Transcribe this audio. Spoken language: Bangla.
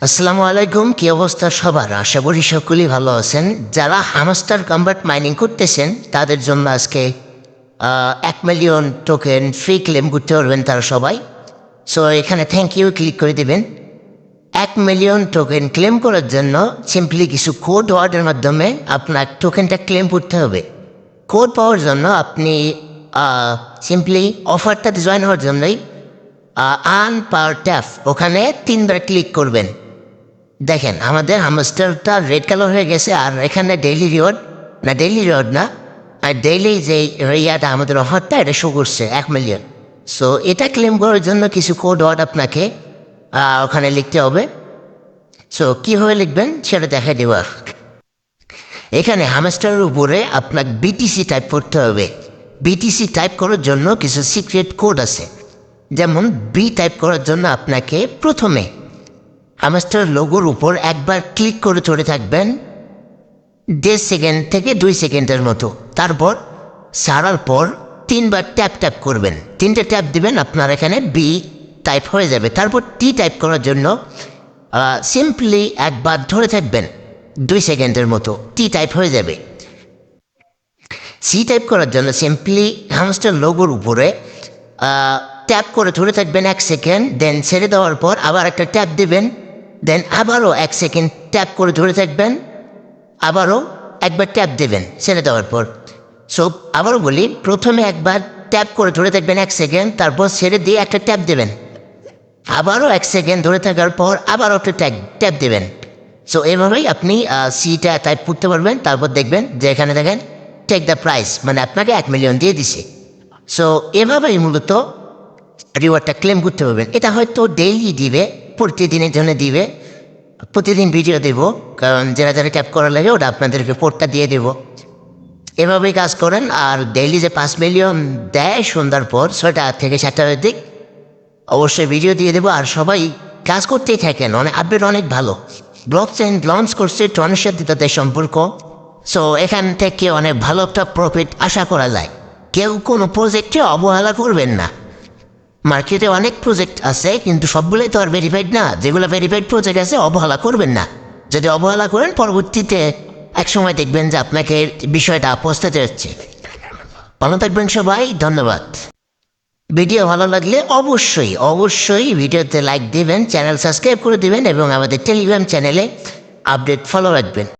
আসসালামু আলাইকুম। কি অবস্থা সবার? আশা করি সকলেই ভালো আছেন। যারা হামস্টার কম্বাট মাইনিং করতেছেন তাদের জন্য আজকে 1 মিলিয়ন টোকেন ফ্রি ক্লেম করতে পারবেন তারা সবাই। সো এখানে থ্যাংক ইউ ক্লিক করে দেবেন। 1 মিলিয়ন টোকেন ক্লেম করার জন্য সিম্পলি কিছু কোড ওয়ার্ডের মাধ্যমে আপনার টোকেনটা ক্লেম করতে হবে। কোড পাওয়ার জন্য আপনি সিম্পলি অফারটাতে জয়েন হওয়ার জন্যই আর্ন পাওয়ার ট্যাপ ওখানে 3বার ক্লিক করবেন। দেখেন আমাদের হামস্টারটা রেড কালার হয়ে গেছে, আর এখানে ডেইলি রিওয়ার্ড না, আর ডেইলি যে ইয়াটা আমাদের অফারটা এটা শো করছে 1 মিলিয়ন। সো এটা ক্লেম করার জন্য কিছু কোড ওয়ার্ড আপনাকে ওখানে লিখতে হবে। সো কীভাবে লিখবেন সেটা দেখা দেব। এখানে হামস্টারের উপরে আপনার বিটিসি টাইপ করতে হবে। বিটিসি টাইপ করার জন্য কিছু সিক্রেট কোড আছে। যেমন বি টাইপ করার জন্য আপনাকে প্রথমে হামস্টার লোগোর উপর একবার ক্লিক করে ধরে থাকবেন 1.5 সেকেন্ড থেকে 2 সেকেন্ডের মতো। তারপর সারার পর 3বার ট্যাপ করবেন, 3টে ট্যাপ দিবেন, আপনার এখানে বি টাইপ হয়ে যাবে। তারপর টি টাইপ করার জন্য সিম্পলি একবার ধরে থাকবেন 2 সেকেন্ডের মতো, টি টাইপ হয়ে যাবে। সি টাইপ করার জন্য সিম্পলি হামস্টার লোগোর উপরে ট্যাপ করে ধরে থাকবেন 1 সেকেন্ড, দেন ছেড়ে দেওয়ার পর আবার একটা ট্যাপ দেবেন, দেন আবারও 1 সেকেন্ড ট্যাপ করে ধরে থাকবেন, আবারও একবার ট্যাপ দেবেন ছেড়ে দেওয়ার পর। সো আবারও বলি, প্রথমে একবার ট্যাপ করে ধরে থাকবেন 1 সেকেন্ড, তারপর ছেড়ে দিয়ে একটা ট্যাপ দেবেন, আবারও 1 সেকেন্ড ধরে থাকার পর আবারও একটা ট্যাপ দেবেন। সো এভাবেই আপনি সিটা টাইপ করতে পারবেন। তারপর দেখবেন যে এখানে দেখেন টেক দ্য প্রাইস, মানে আপনাকে 1 মিলিয়ন দিয়ে দিছে। সো এভাবেই মূলত রিওয়ার্ডটা ক্লেম করতে পারবেন। এটা হয়তো ডেইলি দিবে, প্রতিদিনের জন্য দিবে, প্রতিদিন ভিডিও দেব, কারণ যারা ট্যাপ করা লাগে ওটা আপনাদেরকে কোডটা দিয়ে দেব। এভাবেই কাজ করেন। আর ডেইলি যে 5 মিলিয়ন দেয় সন্ধ্যার পর 6টা থেকে 7টার দিক অবশ্যই ভিডিও দিয়ে দেবো। আর সবাই কাজ করতেই থাকেন, আপডেট অনেক ভালো। ব্লকচেইন লঞ্চ করছে ট্রনের সাথে তাদের সম্পর্ক। সো এখান থেকে অনেক ভালো একটা প্রফিট আশা করা যায়। কেউ কোনো প্রজেক্টে অবহেলা করবেন না। মার্কেটে অনেক প্রজেক্ট আছে, কিন্তু সবগুলোই তো আর ভেরিফাইড না। যেগুলো ভেরিফাইড প্রজেক্ট আছে অবহেলা করবেন না। যদি অবহেলা করেন পরবর্তীতে একসময় দেখবেন যে আপনাকে বিষয়টা পৌঁছাতে যাচ্ছে। ভালো থাকবেন সবাই, ধন্যবাদ। ভিডিও ভালো লাগলে অবশ্যই ভিডিওতে লাইক দিবেন, চ্যানেল সাবস্ক্রাইব করে দিবেন এবং আমাদের টেলিগ্রাম চ্যানেলে আপডেট ফলো রাখবেন।